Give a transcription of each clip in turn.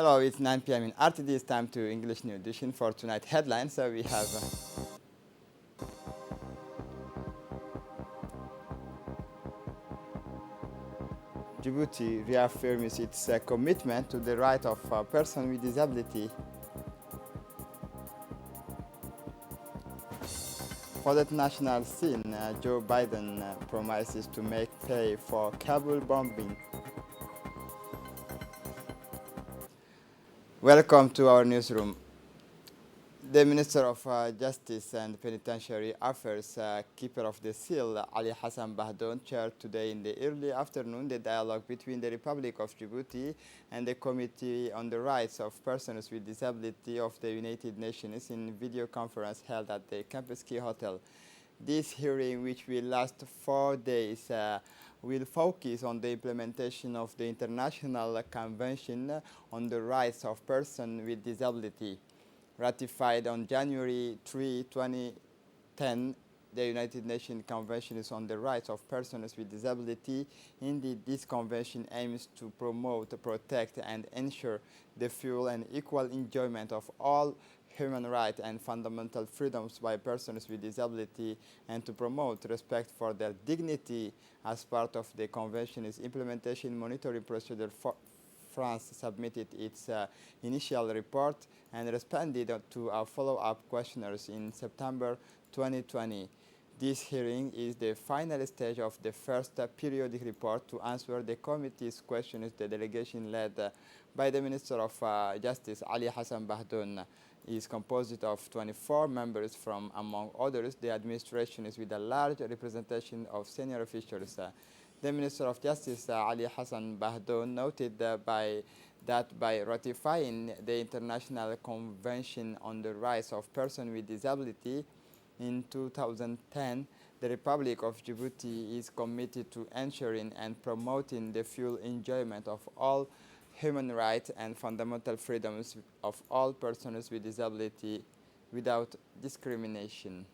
Hello, it's 9 p.m. in RTD. It's time to English New Edition for tonight headlines. So we have Djibouti reaffirms its commitment to the right of a person with disability. For the national scene, Joe Biden promises to make pay for Kabul bombing. Welcome to our newsroom. The Minister of Justice and Penitentiary Affairs, Keeper of the Seal, Ali Hassan Bahdoun, chaired today in the early afternoon the dialogue between the Republic of Djibouti and the Committee on the Rights of Persons with Disability of the United Nations in video conference held at the Campus Key Hotel. This hearing, which will last 4 days, will focus on the implementation of the International Convention on the Rights of Persons with Disability. Ratified on January 3, 2010, the United Nations Convention on the Rights of Persons with Disability. Indeed, this convention aims to promote, protect, and ensure the full and equal enjoyment of all human rights and fundamental freedoms by persons with disability, and to promote respect for their dignity. As part of the convention's implementation monitoring procedure, France submitted its initial report and responded to our follow-up questionnaires in September 2020. This hearing is the final stage of the first periodic report to answer the committee's questions. The delegation led by the Minister of Justice, Ali Hassan Bahdoun, is composed of 24 members from, among others, the administrations with a large representation of senior officials. The Minister of Justice, Ali Hassan Bahdoun, noted that by ratifying the International Convention on the Rights of Persons with Disability in 2010, the Republic of Djibouti is committed to ensuring and promoting the full enjoyment of all human rights and fundamental freedoms of all persons with disability without discrimination.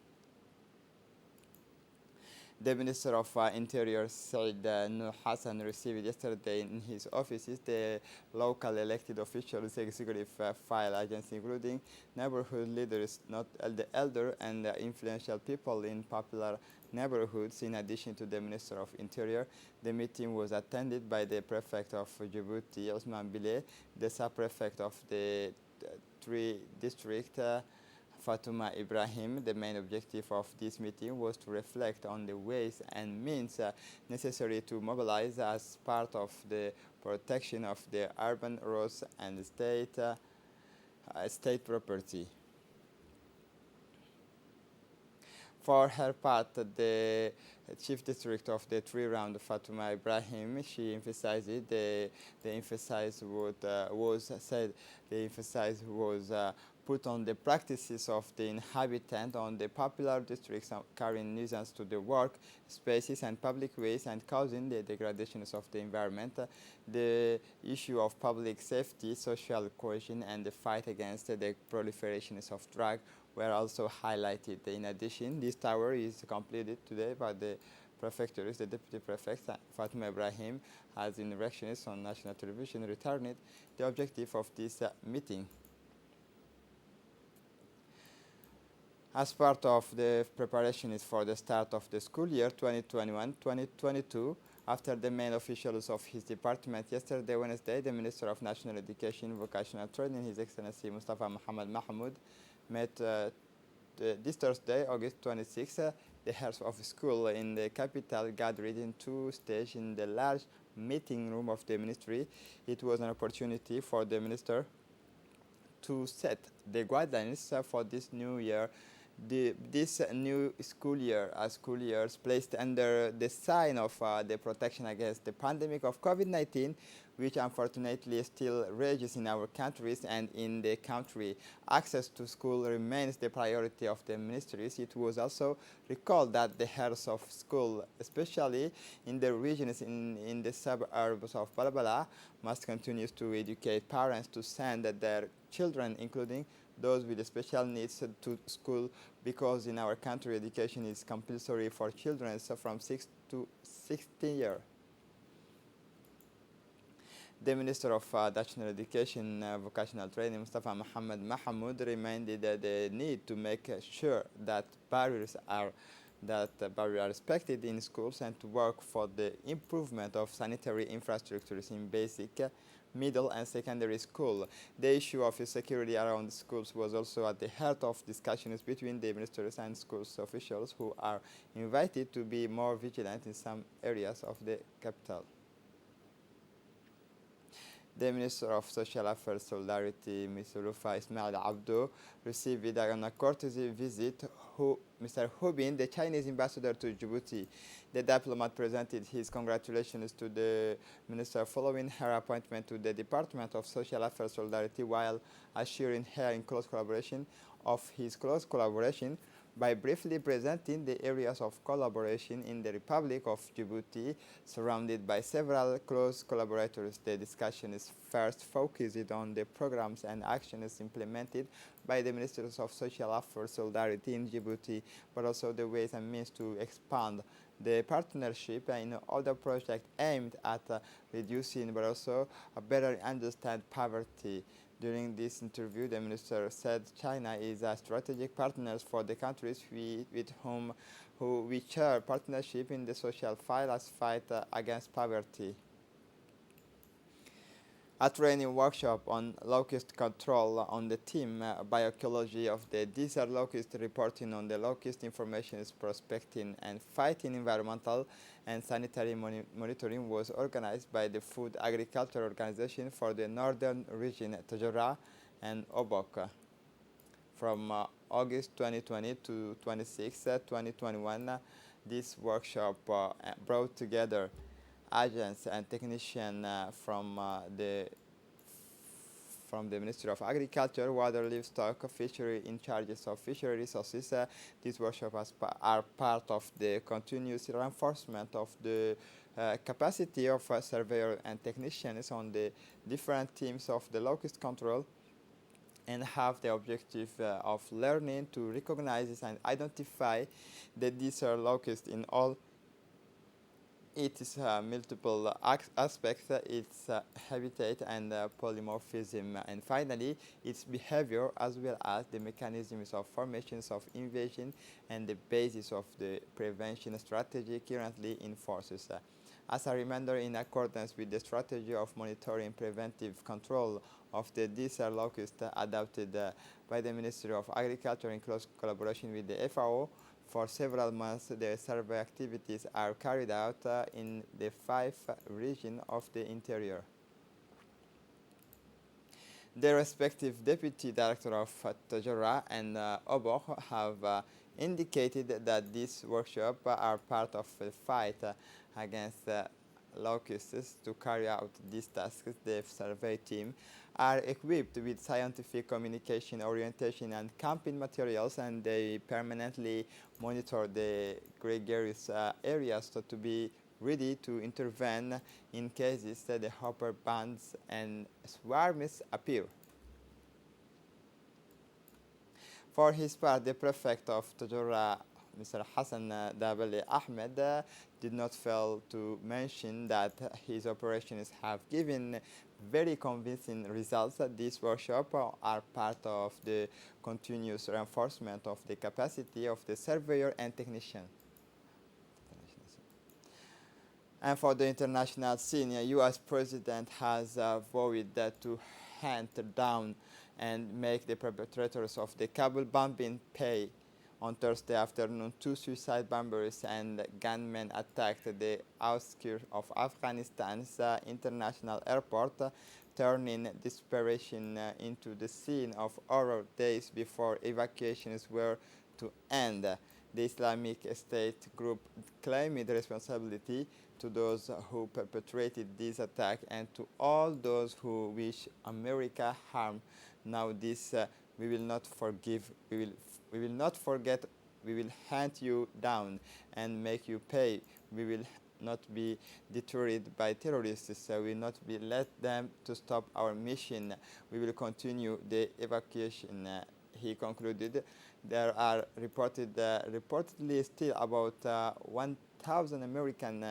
The Minister of Interior, Said Nur Hassan, received yesterday in his offices the local elected officials, executive file agents, including neighborhood leaders, not the elder and influential people in popular neighborhoods. In addition to the Minister of Interior, the meeting was attended by the Prefect of Djibouti, Osman Bile, the Sub-Prefect of the 3 district, Fatuma Ibrahim. The main objective of this meeting was to reflect on the ways and means necessary to mobilize as part of the protection of the urban roads and state property. For her part, the chief district of the 3 round, Fatuma Ibrahim, she emphasized the emphasis was put on the practices of the inhabitant on the popular districts, carrying nuisance to the work spaces and public ways and causing the degradations of the environment. The issue of public safety, social cohesion, and the fight against the proliferations of drugs were also highlighted. In addition, this tower is completed today by the prefectures. The deputy prefect, Fatuma Ibrahim, has in elections on national television returned the objective of this meeting. As part of the preparations for the start of the school year 2021-2022, after the main officials of his department yesterday, Wednesday, the Minister of National Education and Vocational Training, His Excellency Mustafa Mohamed Mahmoud, met this Thursday, August 26, the heads of school in the capital gathered in 2 stages in the large meeting room of the ministry. It was an opportunity for the minister to set the guidelines for this new year. This new school year, school years placed under the sign of the protection against the pandemic of COVID-19, which unfortunately still rages in our countries and in the country. Access to school remains the priority of the ministries. It was also recalled that the heads of school, especially in the regions in the suburbs of Balabala, must continue to educate parents to send their children, including those with special needs, to school, because in our country education is compulsory for children from 6 to 16 years. The Minister of National Education, Vocational Training, Mustafa Mohammed Mahmoud, reminded the need to make sure that barriers are respected in schools and to work for the improvement of sanitary infrastructures in basic, middle and secondary school. The issue of security around schools was also at the heart of discussions between the ministers and schools officials, who are invited to be more vigilant in some areas of the capital. The Minister of Social Affairs Solidarity, Mr. Rufa Ismail Abdo, received on a courtesy visit Mr. Hu Bin, the Chinese ambassador to Djibouti. The diplomat presented his congratulations to the minister following her appointment to the Department of Social Affairs Solidarity, while assuring her in close collaboration by briefly presenting the areas of collaboration in the Republic of Djibouti, surrounded by several close collaborators. The discussion is first focused on the programs and actions implemented by the Ministers of Social Affairs Solidarity in Djibouti, but also the ways and means to expand the partnership in other projects aimed at reducing but also better understand poverty. During this interview, the minister said China is a strategic partner for the countries with whom we share partnership in the social fight against poverty. A training workshop on locust control on the theme bioecology of the desert locust, reporting on the locust information, prospecting and fighting environmental and sanitary monitoring was organized by the Food Agriculture Organization for the Northern Region, Tajora and Obok. From August 2020 to 26, 2021, this workshop brought together agents and technicians from the Ministry of Agriculture, Water, Livestock, Fishery in charges of fishery resources. These workshops are part of the continuous reinforcement of the capacity of surveyors and technicians on the different teams of the locust control, and have the objective of learning to recognize and identify the desert locust in all its multiple aspects, its habitat and polymorphism, and finally its behavior, as well as the mechanisms of formations of invasion and the basis of the prevention strategy currently in forces. As a reminder, in accordance with the strategy of monitoring preventive control of the desert locust adopted by the Ministry of Agriculture in close collaboration with the FAO, for several months, the survey activities are carried out in the 5 regions of the interior. The respective Deputy Director of Tajora and Obok have indicated that these workshops are part of the fight against locusts. To carry out these tasks, the survey team are equipped with scientific communication, orientation, and camping materials, and they permanently monitor the gregarious areas to be ready to intervene in cases that the hopper bands and swarms appear. For his part, the prefect of Tajora, Mr. Hassan Dabali Ahmed, did not fail to mention that his operations have given very convincing results. These workshops are part of the continuous reinforcement of the capacity of the surveyor and technician. And for the international scene, U.S. President has vowed to hunt down and make the perpetrators of the Kabul bombing pay. On Thursday afternoon, 2 suicide bombers and gunmen attacked the outskirts of Afghanistan's international airport, turning desperation into the scene of horror days before evacuations were to end. The Islamic State group claimed responsibility to those who perpetrated this attack and to all those who wish America harm. Now this we will not forgive, we will not forget, we will hunt you down and make you pay. We will not be deterred by terrorists, we will not be let them to stop our mission. We will continue the evacuation, he concluded. There are reportedly still about 1,000 American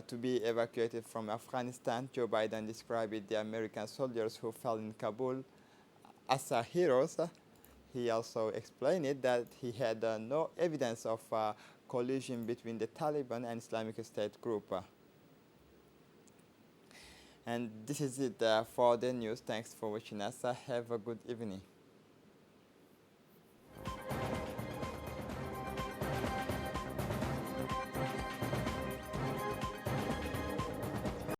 to be evacuated from Afghanistan. Joe Biden described the American soldiers who fell in Kabul as heroes. He also explained it that he had no evidence of collusion between the Taliban and Islamic State group. And this is it for the news. Thanks for watching us. Have a good evening.